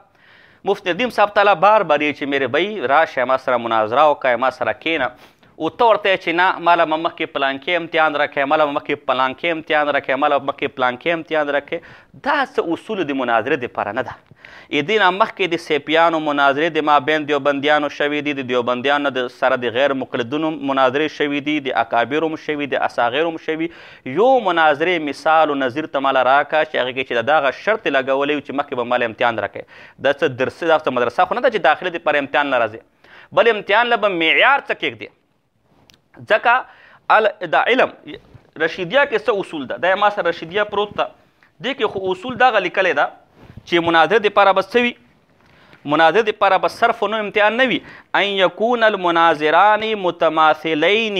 مفتی ندیم صاحب تعالی بار بار یې چې میرے بھائی راشه ما سره مناظره وکړه ما سره کښېنه او ته ورته چې نه ماله به مخکې پلانکې امتحان راکړې ماله به مخکې پلانکې امتحان راکړې ماله به مخکې پلانکې امتحان راکړې دا څه اصول د مناظرې دپاره نه ده دې نه مخکې د سیپیانو مناظرې د مابین دیوبندیانو شوي دي د دیوبندیانو سره د غیر مقلدونو مناظرې شوي دي د اکابرو هم شوي د اصاغرو هم شوي یو مناظرې مثال و نظیر ته ماله راکړه چې هغې کې چې د دغه شرط یې لګولی چې مخکې به ماله امتحان راکړې دا څه درسي دا څه مدرسه خو نه ده چې داخلي دپاره امتحان نه راځي بل امتحان له به معیار څه کېږدي ځکه د علم رشیدیه کې څه اصول ده دا ما سره رشیدیه پروت ده دې کې خو اصول دغه لیکلی ده چې مناظرې دپاره به څه وي مناظرې دپاره به صرف نو امتحان نه وي ان یکون المناظران متماثلین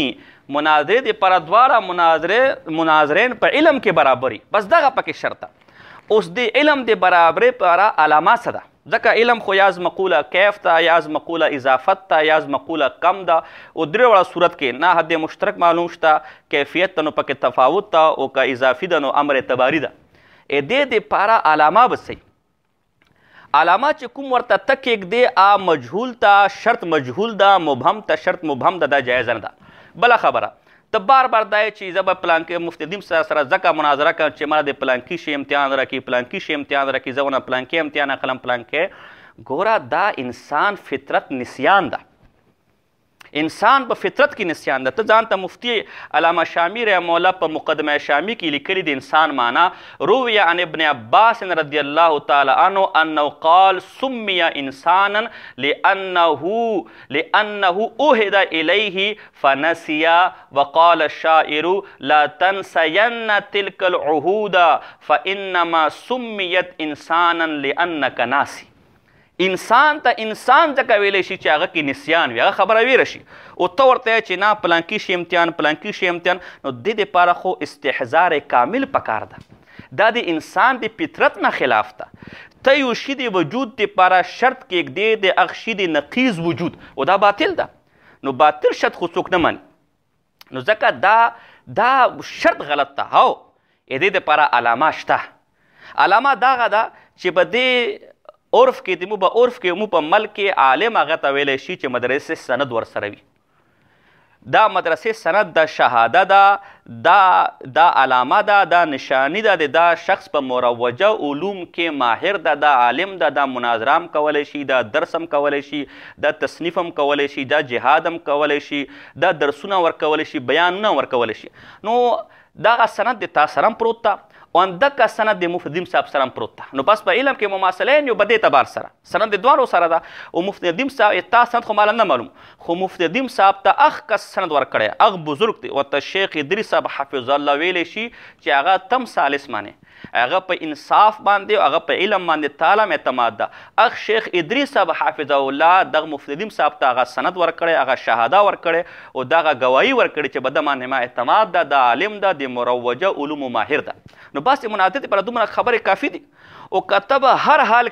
مناظرې دپاره دواړه مناظرین په علم کې برابري بس دغه پکې شرط ده اوس د علم د برابرۍ لپاره علامه څه ده ځکه علم خو یاز مقوله کیف ته یاز مقوله اضافت ته یاز مقوله کم ده او درې وړه صورت کې نه حد مشترک معلوم شته کیفیت ته نو پکې تفاوت ته او که اضافي ده نو امر اعتباري ده دې دپاره علامه به صحیح علامه چې کوم ورته ته کېږدې مجهول ته شرط مجهول ده مبهم ته شرط مبهم ده دا جایزه نه ده بله خبره ته بار بار دا چې زه به پلانکې مفتی ندیم سره ځکه مناظره کوم چې ما د پلانکي شي امتحان راکړي پلانکي شي امتحان راکړي زه ونه پلانکي امتحان اخلم پلانکې ګوره دا انسان فطرت نسیان ده انسان په فطرت کې نسیان ده ته ځان ته مفتی علامه شامی رحمه الله په مقدمه شامی کې لیکلي د انسان معنا روی عن ابن عباس رضی الله تعالی عنه انه قال سمي انسانا لانه اهد الیه فنسي وقال الشاعر لا تنسين تلك العهود فانما سميت انسانا لانك ناسي انسان ته انسان ځکه ویلی شي چې هغه کې نسیان وي هغه خبره ویره شي او ته ورته چې نه پلانکي شي امتحان پلانکي شي امتحان نو دې دپاره خو استحضار کامل پکار ده دا د انسان د فطرت نه خلاف ده ته یو شي د وجود دپاره شرط کېږدې د هغه شي د نقیض وجود او دا باطل ده نو باطل شرط خو څوک نه مني نو ځکه دا شرط غلط ده هو دې دپاره علامه شته علامه دغه ده چې په دې عرف کې مو په ملک کې عالم هغه ته ویلی شي چې مدرسې سند ورسره وي. دا مدرسې سند د شهاده ده، دا علامه ده، دا نشانی ده د دا شخص په مروجه علوم کې ماهر ده، دا عالم ده، دا مناظره هم کولی شي، دا درس هم کولی شي، دا تصنیف هم کولی شي، دا جهاد هم کولی شي، دا درسونه ورکولی شي، بیانونه ورکولی شي. نو دغه سند د تا سره هم پروت ده او همدغه سند د مفتی ندیم صاحب سره هم پروت ده. نو بس په علم کې مماثله یو په دې اعتبار سره سند د دواړو سره ده. او مفتی ندیم صاحب تا سند خو ماله نه معلوم، خو مفتی ندیم صاحب ته اخ کس سند ورکړی، اغ بزرګ دی ورته شیخ ادریس صاحب حفظ الله ویلی شي چې هغه تم سالس مانې، هغه په انصاف باندې، هغه په علم باندې تعالی اعتماد ده. اخ شیخ ادریس صاحب حافظه الله دغه مفتی ندیم صاحب ته هغه سند ورکړی، هغه شهاده ورکړی او دغه ګواهي ورکړي چې په ده باندې ما اعتماد ده، د عالم ده، د مروجه علومو ماهر ده. نو بس مناظرې پر دومره خبرې کافي دي. او کتبه هر حال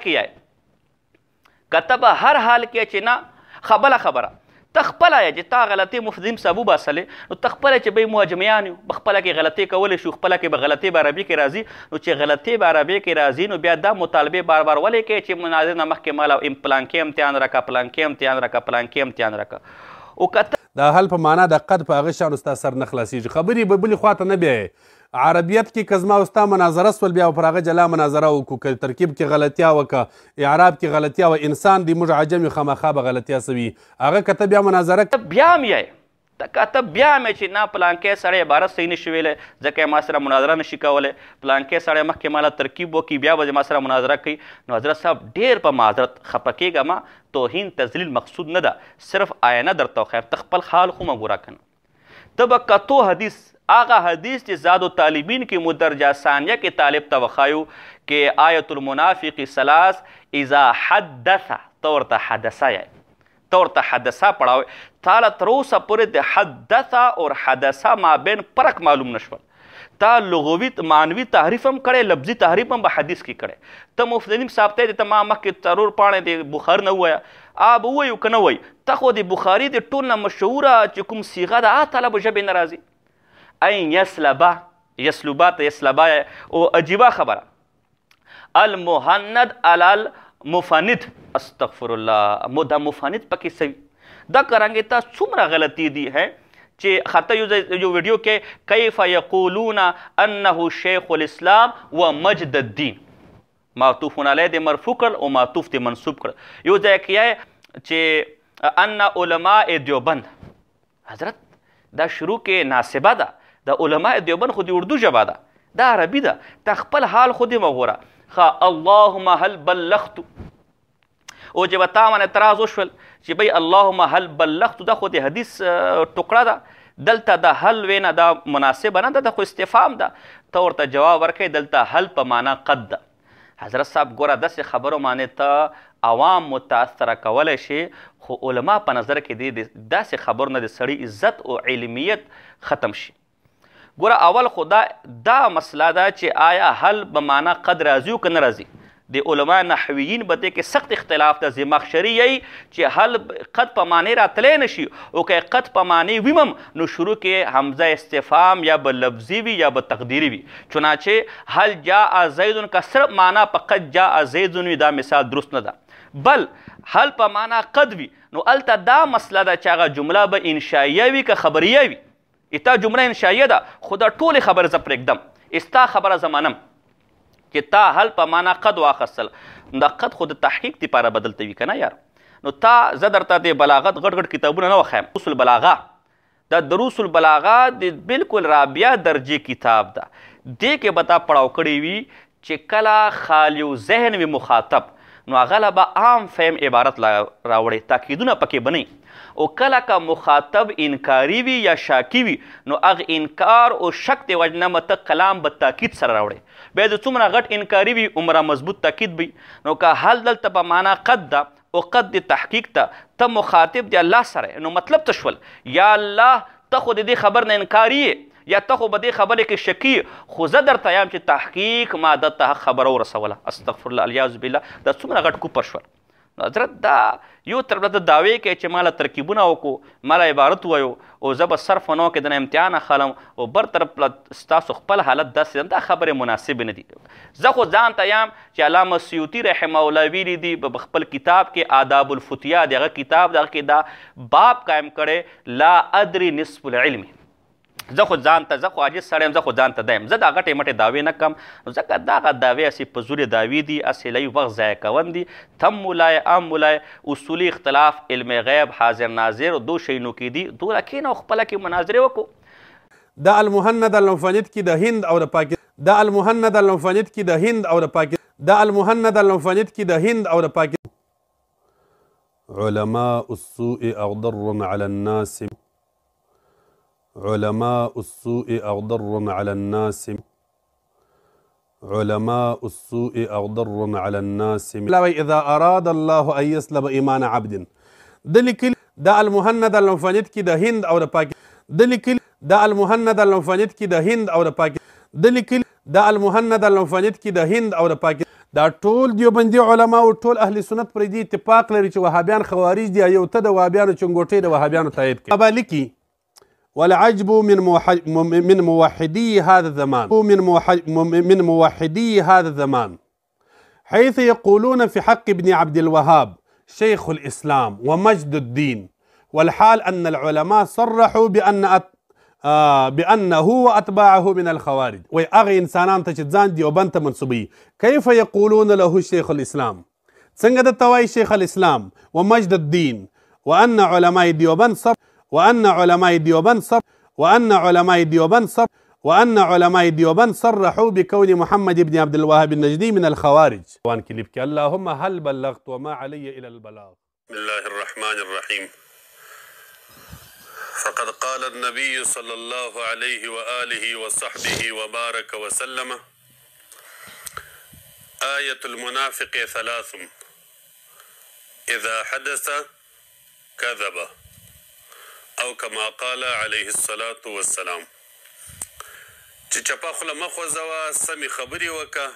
کې چې نه خبره ته خپله یې چې تا غلطۍ مفتی ندیم صاحب وباسلې، نو ته خپله چې به موجمیان یو په خپله کې غلطۍ کولی شو، خپله کې به غلطۍ به عربي کې راځي. نو چې غلطۍ به عربي کې راځي نو بیا دا مطالبې بار بار ولې کوي چې مناظرې نه مخکې ماله پلانکې امتحان راکړه، پلانکې امتحان راکړه. او که دا حل په معنا د قد په هغه شان ستا سر نه خلاصېږي. خبرې به بلې خوا ته نه بیایې. عربیت کې که زما او ستا مناظره سول بیا پر هغه جلا مناظره وکړو، که ترکیب کې غلطیا وکړه، اعراب کې غلطیا و، انسان دی موږ عجم یو خامخا به غلطیا سوي. هغه که ته بیا مناظره بیا هم یې که ته بیا هم چې نه پلانکې سړی عبارت صحیح نشي ویلی ځکه ما سره مناظره نشي کولی، پلانکې سړی مخکې ماله ترکیب وکړي بیا به ما سره مناظره کوي. نو حضرت صاحب ډېر په معذرت خفه کېږه، ما توهین تذلیل مقصود نه ده، صرف آینه درته وښیم، ته خپل حال خو مه ګوره کنه. ته به کتو حدیث هغه حدیث چې زاد الطالبین کې مدرجه ثانیه کې طالب ته وښایو کې آیت المنافق ثلاث اذا حدث ته ورته حدثه یې، ته ورته حدثه پړاوی. تاله تر اوسه پورې د حدثه اور حدثه مابین فرق معلوم نشول. تا لغوي معنوي تحریف هم کړی، لفظي تحریف هم په حدیث کې کړی. ته مفتی ندیم صاحب ته ته ما مخکې ضرور پاڼې د بخاري نه ووایه، به ووایو که نه وایي، ته خو د بخاري د ټول نه مشهوره چې کوم صیغه ده تعالی به ژبې نه راځي. این یسلبا ته یسلبا او عجیبه خبره المهند علی المفند، استغفر الله، دا مفند پکې سوي. دا کرانګې تا څومره غلطي دي چې خطه یو ویډیو کې کیف یقولون انه شیخ الاسلام و مجد الدین، معطوف علیه د مرفوع کړل او معطوف د منصوب کړل. یو ځای کې چې ان علماء دیوبند، حضرت دا شروع کې ناسبه ده، د علماء دیوبند خو د اردو ژبه ده، دا عربي ده. ته خپل حال خو دې وګوره. اللهم هل بلغت، او چې به تا باندې اعتراض وشول چې بی اللهم هل بلغت دا خو د حدیث ټوکړه ده، دلته د هل وینه دا مناسبه نه ده، دا خو استفهام ده. ته ورته جواب ورکوې دلته هل په معنا قد ده. حضرت صاحب ګوره داسې خبرو باندې ته عوام متاثره کولی شي، خو علما په نظر کې دی داسې خبرو نه د سړي عزت او علمیت ختم شي. ګوره اول خو دا مسله ده چې آیا هل به معنا قد راځي او که نه راځي. د علما نحویین به دې کې سخت اختلاف ده. زمخشري یی چې هل قد په معنی راتلی نشي او که قد په معنی ویمم نو شروع کې حمزه استفهام یا به لفظي وي یا به تقدیري وي. چنانچه هل جاء زیدن که صرف معنا په قد جاء زیدن وي دا مثال درست نه ده، بل هل په معنا قد وي نو هلته دا مسله ده چې هغه جمله به انشائیه وي که خبریه وي. تا جمله انشائیه ده خو دا ټولې خبرې زه پرېږدم، استا خبره زه منم چې تا هل په معنا قد واخیستل. دا قد خو د تحقیق دپاره بدلته وي که نه یار. نو تا زه درته د بلاغت غټ غټ کتابونه نه وښیم. دروس البلاغه، دا دروس البلاغه د بالکل رابعه درجې کتاب ده. دې کې به تا پړاو کړی وي چې کله خالی ذهن وي مخاطب نو هغه له به عام فهم عبارت راوړي، تاکیدونه پکې به نه. او کله که مخاطب انکاري وي یا شاکی وي نو هغه انکار او شک د وجې نه مته کلام به تاکید سره راوړي. بیا د څومره غټ انکاري وي عمره مضبوط تاکید وي. نو که هل دلته په معنا قد ده او قد د تحقیق ته مخاطب د الله سره، نو مطلب ته شول یا الله ته خو د دې خبر نه انکاري یا ته خو به دې خبرې کې شکی، خو زه درته یم چې تحقیق ما ده ته خبره ورسوله. استغفرالله، الیاذ بالله. دا څومره غټ کوپر شول، نو حضرت دا یو طرف ته دعوې کوي چې ما له ترکیبونه وکړو ما له عبارت ووایو او زه به صرف ونه کې د نه امتحان اخلم او بر طرف ستاسو خپل حالت داسې دا خبرې مناسبې نه دي. زه خو ځان ته یم چې علامه سیوطي رحمه الله ویلي دي په خپل کتاب کې آداب الفتیا دغه کتاب دغه کې دا باب قایم کړی لا ادري نصف العلم. زه خو عاجز سړی یم، زه خو ځان ته دایم، زه دا غټې مټې دعوې نه کم. ځکه دغه دعوې هسې په زورې دعوې دي، هسې لږ وخت ضایع کول دي. تم مولای ام مولای اصولي اختلاف علم غیب حاضر ناظر دو شینو کې دي دوله کښېنه او خپله کې مناظرې وکړو. د المهند المفند کې د هند او د پاکستان د المهند المفند کې د هند او د پاکستان د المهند المفند کې د هند او د پاکستان علماء السوء اغضر على الناس علماء السوء أغضر على الناس علماء السوء أغضر على الناس إذا أراد الله أن يسلب إيمان عبد دلكل دا المهند المفند كي دا هند أو دا باكستان دلكل دا المهند المفند كي دا هند أو دا باكستان دلكل دا المهند المفند كي دا هند أو دا باكستان دا ټول دیوبندي علما او ټول اهل سنت پر دې اتفاق لري چې وهابیان خوارج دي، یو ته د وهابیانو چنګوټې د وهابیانو تایید کوي. ابا لیکي والعجب من موحدي هذا الزمان من موحدي هذا الزمان حيث يقولون في حق ابن عبد الوهاب شيخ الإسلام ومجد الدين، والحال أن العلماء صرحوا بأنه وأتباعه من الخوارج. وأغي إنسانان تجدزان ديوبند منصبي كيف يقولون له شيخ الإسلام؟ سنجد التواي شيخ الإسلام ومجد الدين وأن علماء ديوبند صرح وأن علماء ديوبند صرحوا بكون محمد بن عبد الوهاب النجدي من الخوارج. اللهم هل بلغت وما علي إلى البلاغ. بسم الله الرحمن الرحيم. فقد قال النبي صلى الله عليه وآله وصحبه وبارك وسلم آية المنافق ثلاث إذا حدث كذب او كما قال عليه الصلاة والسلام. چې چپا خوله مخوځوه سمې خبرې وکه.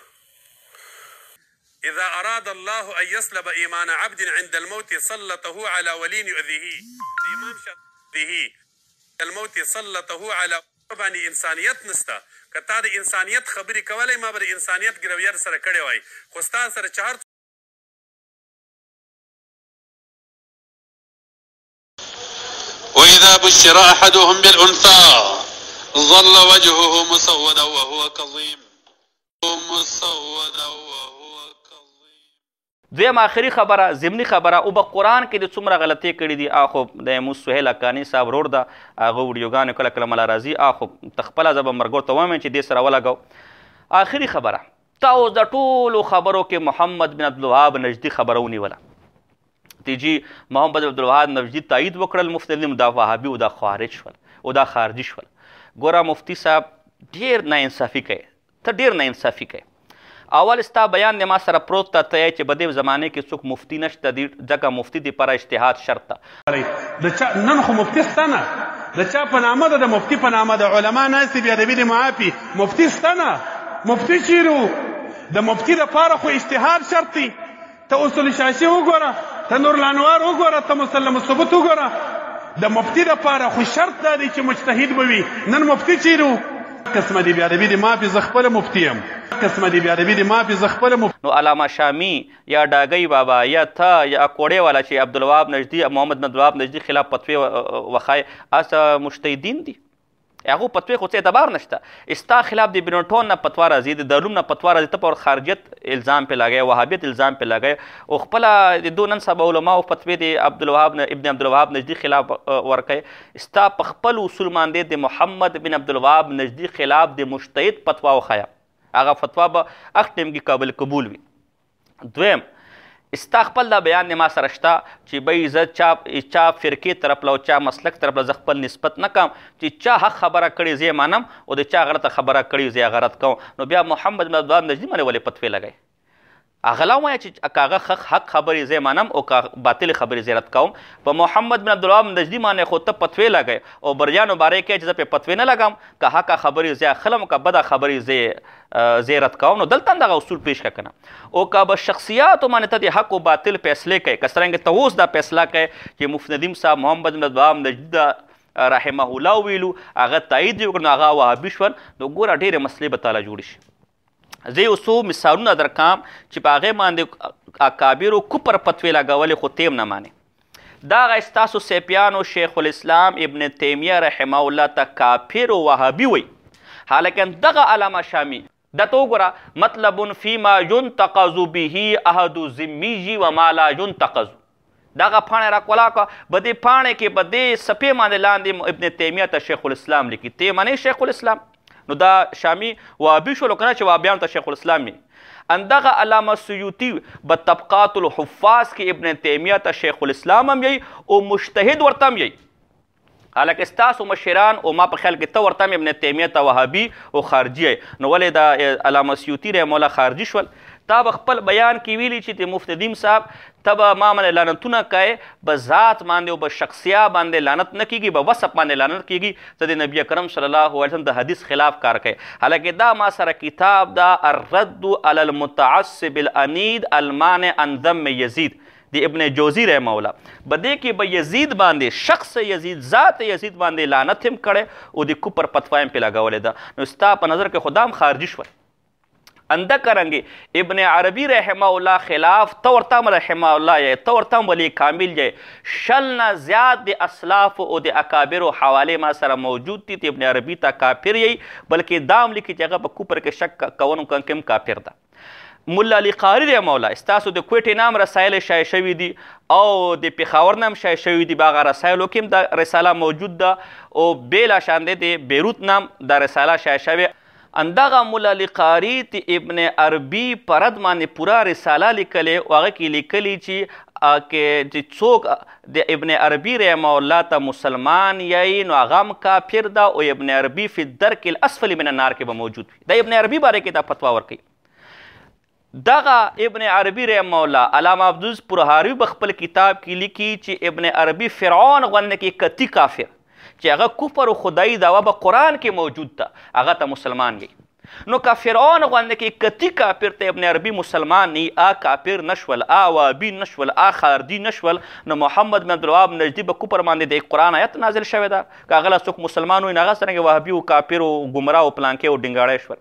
اذا اراد الله ان يسلب ايمان عبد عند الموت سلطه على ولي يؤذيه. امام شافعي الموت سلطه على باندې انسانیت نسته. که تا د انسانیت خبرې کولی ما به د انسانیت ګرویر سره کړی وای، خو ستا سره چې هر وإذا بشر أحدهم بالأنثى ظل وجهه مسودا وهو كظيم. دویم آخري خبره ضمني خبره او په قرآن کې د څومره غلطۍ کړي دي. اخو د مو سهیل اکاني صاحب رور ده هغه ویډیوګانې کله کله مله راځي، اخو خپله زه به مرګور ته وایم چې دې سره ولګو. آخري خبره تا اوس د ټولو خبرو کې محمد بن عبدالوهاب نجدي خبره ونیوله. تیجي محمد بن عبدالوهاب نجدي تایید وکړل مفتي دا وهابي او دا خوارج شول او دا خارجي شول. ګوره مفتي صاحب ډېر ناانصافي کوي، ته ډېر ناانصافي کوي. اول ستا بیان د ما سره پروت ته ته چې په دې زمانې کې څوک مفتي نشته ځکه مفتي دپاره اجتهاد شرط ده. نن خو مفتي شته نه، د چا په نامه ده، د مفتي په نامه ده. علما ناستې بې ادبي دې معافي، مفتي شته نه. مفتي چیرې و؟ د مفتي دپاره خو اجتهاد شرط دی. ته اصول شاشي وګوره، ته نور الانوار وګوره، ته مسلم الثبوت وګوره. د مفتي دپاره خو شرط دا دی چې مجتهد به وي. نن مفتي چیرې و؟ قسمه دې بې ادبي دې معافي، زه خپله مفتي یم. قسمه دې بې ادبي دې معافي، زه خپله مفتي. نو علامه شامي یا ډاګی بابا یا ته یا کوړې والا چې عبدالوهاب نجدي محمد بن عبدالوهاب نجدي خلاف فتوی وخای اسه مجتهدین دي، هغو فتوی خو څه اعتبار نشته. ستا خلاف د بنټون نه فتوا راځي، د دارالعلوم نه فتوا راځي، ته پر خارجیت الزام پې لګوې، وهابیت الزام پې لګوې او خپله د دو نن سبا علماو فتوی د عبدالوهاب ابن عبدالوهاب نجدي خلاف ورکوې. ستا په خپل اصول باندې د محمد بن عبدالوهاب نجدي خلاف د مجتهد فتوا وښیه، هغه فتوا به هغه ټیم کې قابل قبول وي. دویم ستا خپل دا بیان د ما سره شته چې بی زه چا فرقې طرف له او چا مسلک طرف له زه خپل نسبت نه کوم، چې چا حق خبره کړې زه یې منم او د چا غلطه خبره کړې زه یې غلط کوم. نو بیا محمد بن عبدالوهاب نجدي باندې ولې فتوی لګوئ؟ هغه لا وایه چې که هغه حق خبرې زه منم او که باطلې خبرې زه رد کوم. په محمد بن عبدالوهاب نجدي باندې خو ته فتوې لګئ او بریانو باره کې چې زه پرې فتوې نه لګم، که حقه خبرې زه اخلم که بده خبرې زه رد کوم. نو دلته هم دغه اصول پیش کړه که نه. او که به شخصیاتو باندې ته د حق و باطل فیصلې کوي، که څرنګه ته اوس دا فیصله کوي چې مفتی ندیم صاحب محمد بن عبدالوهاب نجدي رحمه الله ویلو، هغه تایید یې وکړ، نو هغه وهابي شول. نو ګوره ډېرې مسلې به تعالی جوړې شي. زه یو څو مثالونه درکام چې په هغې باندې اکابرو کفر فتوې لګولې خو تیم نه مانې. دا هغه ستاسو سیپیانو شیخ الاسلام ابن تیمیه رحمه الله ته کافر و وهابي وی، حالکه دغه علامه شامی دا ته وګوره مطلب فیما ینتقض به احد ذمیي و ما لا ینتقض. دغه پاڼې راکولا که په دې پاڼې کې په دې صفحې باندې لاندې ابن تیمیه ته شیخ الاسلام لیکي، ته منې شیخ الاسلام. نو دا شامی وهابي شولو که نه چې وهابیانو ته شیخ الاسلام وي. اندغه علامه سیوطي به طبقات الحفاظ کې ابن تیمیه ته شیخ الاسلام هم یي او مجتهد ورته هم یي، حالکه ستاسو مشران او ما په خیال کې ته ورته هم ابن تیمیه ته وهابي او خارجي یي. نو ولې دا علامه سیوطي رحمه الله خارجي شول؟ تا به خپل بیان کې ویلي چې د مفتی ندیم صاحب ته به ما باندې لعنتونه کوې، به ذات باندې او به شخصیه باندې لعنت نه کېږي، به وصف باندې لعنت کېږي، ته د نبي اکرم صلی الله علیه وسلم د حدیث خلاف کار کوي. حالکه دا ما سره کتاب دا الرد علی المتعصب العنید المانع عن ذم یزید د ابن جوزی رحمه الله. په دې کې به یزید باندې شخص یزید ذات یزید باندې لعنت هم کړی او د کفر فتوا هم پې لګولې ده. نو ستا په نظر کې خو دا هم خارجي شول. انده کرنګې ابن عربي رحمه الله خلاف ته ورته هم رحمه الله یې، ته ورته هم ولی کامل یې. شل نه زیات د اسلاف او د اکابرو حوالې ما سره موجود دي چې ابن عربي ته کافر یې، بلکې دا هم لیکي چې هغه په کفر کې شک کوونکو کې هم کافر ده. ملا علی قاري رحمه الله ستاسو د کوټې نام رسایل شایع شوي دي او د پېښور نام شایع شوي دي، په هغه رسایلو کې هم دا رساله موجود ده او بېله شانده د بیروت نام دا رساله شایع شوې. اندغه مولا علی قاري ته ابن عربي په رد باندې پوره رساله لیکلې او هغه کې لیکلي چې څوک د ابن عربي رحمه الله ته مسلمان یی نو هغه هم کافر ده او ابن عربي فی الدرک الاسفل من النار کې به موجود وي. د ابن عربي باره کې دا فتوا ورکوي. دغه ابن عربي رحمه الله علامه عبدالعزیز پرهاروي په خپل کتاب کې لیکي چې ابن عربي فرعون غوندې کې کتی کافر چې هغه کفر و خدایي دعوه به قرآن کې موجود ده، هغه ته مسلمان وي. نو که فرعون غوندې کې کتی کافر ته ابن عربي مسلمان نی، کافر نشول، وهابي نشول، خارجي نشول، نو محمد بن عبدالوهاب نجدي به کفر باندې د قرآن آیت نازل شوی ده. که هغه له څوک مسلمان وي نو هغه څرنګه وهابي او کافر او ګمراه او پلانکې او ډنګاړی شول.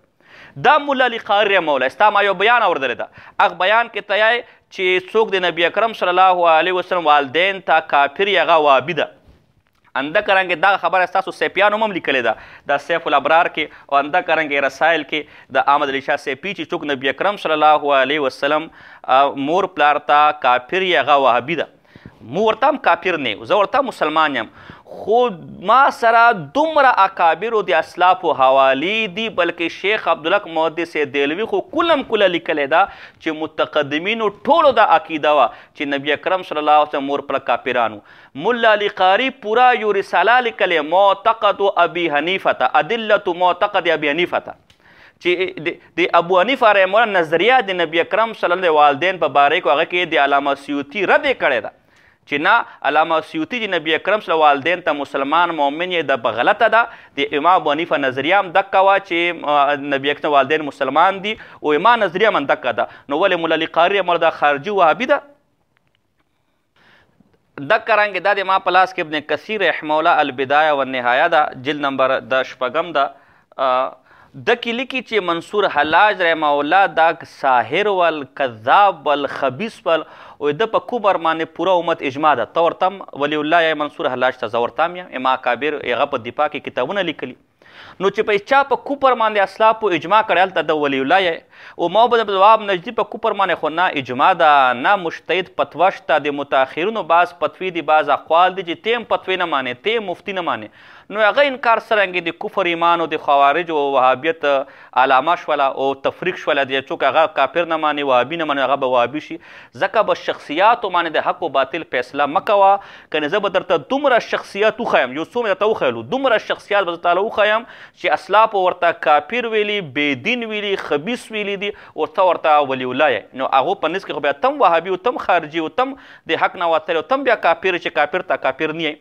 دا مولا علی قاري رحمه الله ستا ما یو بیان اورېدلی ده، هغه بیان کې ته یې چې څوک د نبي اکرم صلی الله علیه وسلم والدین ته کافر یې هغه وهابي ده. انده کرنګې دغه خبره ستاسو سیپیانو هم لیکلې ده د سیف الابرار کې، او انده کرنګې رسایل کې د احمد علی شاه سیپي چې څوک نبي اکرم صلی الله علیه وسلم مور پلار ته کافر یې هغه وهابي ده. مو ورته هم کافر نه زه ورته مسلمان یم، خو ما سره دومره اکابرو د اسلافو حوالې دي، بلکې شیخ عبدالحق محدث دهلوي خو کلم کله لیکلی ده چې متقدمینو ټولو دا عقیده وه چې نبی اکرم صلی الله علیه وسلم مور پله کافرانو. ملا علی قاري پوره یو رساله لیکلی معتقد ابي حنیفه، ادلة معتقد ابي حنیفه، چې د ابو حنیفه رحمه الله نظریه د نبی اکرم صلی الله علیه والدین په باره کې هغه کې د علامه سیوطي رد یې کړې ده چې نه علامه سیوطي چې نبی اکرم صلی الله والدین ته مسلمان مؤمن یې د غلطه ده. د امام ابو حنیفه نظریه هم دقه وه چې نبی اکرم والدین مسلمان دي او امام نظریه هم دقه ده. نو ولې مولا علی قاري رحمه الله دا خارجي وهابي ده؟ دقه رنګې دا د ما په لاس کې ابن کثیر رحمه الله البدایه والنهایه ده، جلد نمبر د 6 ده. دکی لیکي چې منصور حلاج رحمه الله دا ساحر ول کذاب ول خبیث ول او د په کفر باندې پوره امت اجماع ده. ته ورته هم ولی الله یا منصور حلاج ته زه ورته هم یم، اما اکابر هغه په دفاع کې کتابونه لیکلي. نو چې په چا په کفر باندې اسلافو اجماع کړی هلته د ولی الله یې او محمد بن عبدالوهاب نجدي په کفر باندې خو نه اجماع ده نه مجتهد فتوا شته. د متاخرینو بعض فتوی دي، بعض اقوال دي چې ته هم فتوی نه مانې، ته مفتی نه مانې. نو هغه انکار څرنګې د کفر ایمان او د خوارج او وهابیت علامه شوله او تفریق شوله د څوک هغه کافر نه ماني وهابي نه ماني هغه به وهابي شي ځکه به شخصیاتو باندې د حق و باطل فیصله مه کوه کنې زه به درته دومره شخصیات وښیم یو څو مې درته وښیلو دومره شخصیات به زه تعالی وښیم چې اسلافو ورته کافر ویلي بېدین ویلي خبیث ویلي دي ورته ولي الله یې نو هغو په منځ کې خو بیا تم وهابي او تم خارجي او تم د حق نه وتلی او تم بیا کافر چې کافر ته کافر نه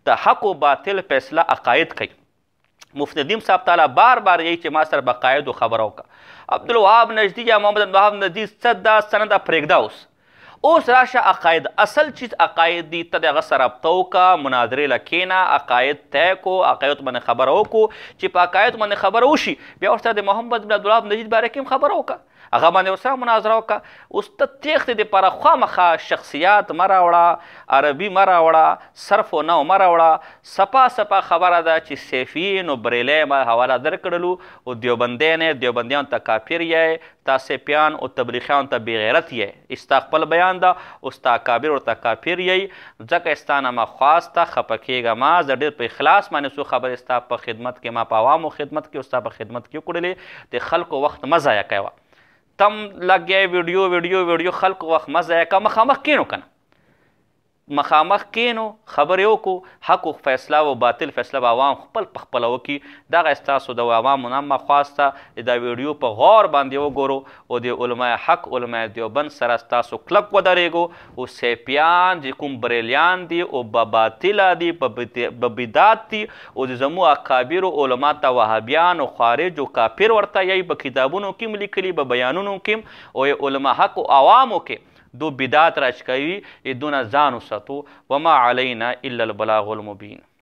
د حق و باطل فیصله عقاید کوي مفتی ندیم صاحب تعالی بار بار یی چې ما سره به عقایدو خبره وکړه عبدالوهاب نجدي یا محمد عبدالوهاب نجدي څه دا سنده پرېږده اوس راشه عقاید اصل چیز عقاید دي ته د هغه سره رابطه وکړه مناظرې له کښېنه عقاید طی کړو عقایدو باندې خبره وکړو چې په عقایدو باندې خبره وشي بیا ورسره د محمد بن عبدالوهاب نجدي باره کې هم خبره وکړه هغه باندې ورسره مناظره وکړه اوس ته تېښتې دپاره خوامخه شخصیات مه راوړه عربي مه راوړه صرف و نو مه راوړه سپا خبره ده چې سیفیین او بریلی ما حواله درکړلو او دیوبندیان دیوبندیانو ته کافر یې تا سیفیان او تبلیغیانو ته بېغیرت یې ستا خپل بیان ده او ستا کابر ورته کافر یې ځکه ستا نه ما خواسته خفه کېږه ما زه ډېر په اخلاص باندې څو خبرې ستا په خدمت کې ما په عوامو خدمت کې او ستا په خدمت کې وکړلې د خلکو وخت مه ضایع کوه تم لګیا ویډیو خلکو وخت مه ضایع کوه مخامخ کښېنو که نه مخامخ کښېنو خبرې وکړو حق و فیصله او باطل فیصله به عوام خپل په خپله وکړي دغه ستاسو د عوامو نه ما خواسته دا ویډیو په غور باندې وګورو او د علماء حق علماء دیوبند سره ستاسو کلک ودرېږو او سیپیان چې کوم بریلیان دي او به باطله دي به بدعت دي او د زموږ اکابرو علما ته وهابیان او خارج او کافر ورته یی په کتابونو کې هم لیکلي په بیانونو کې او علما حق او عوامو کې دو بدعات راچ کوي دونه ځان وساتو وما علینا الا البلاغ المبین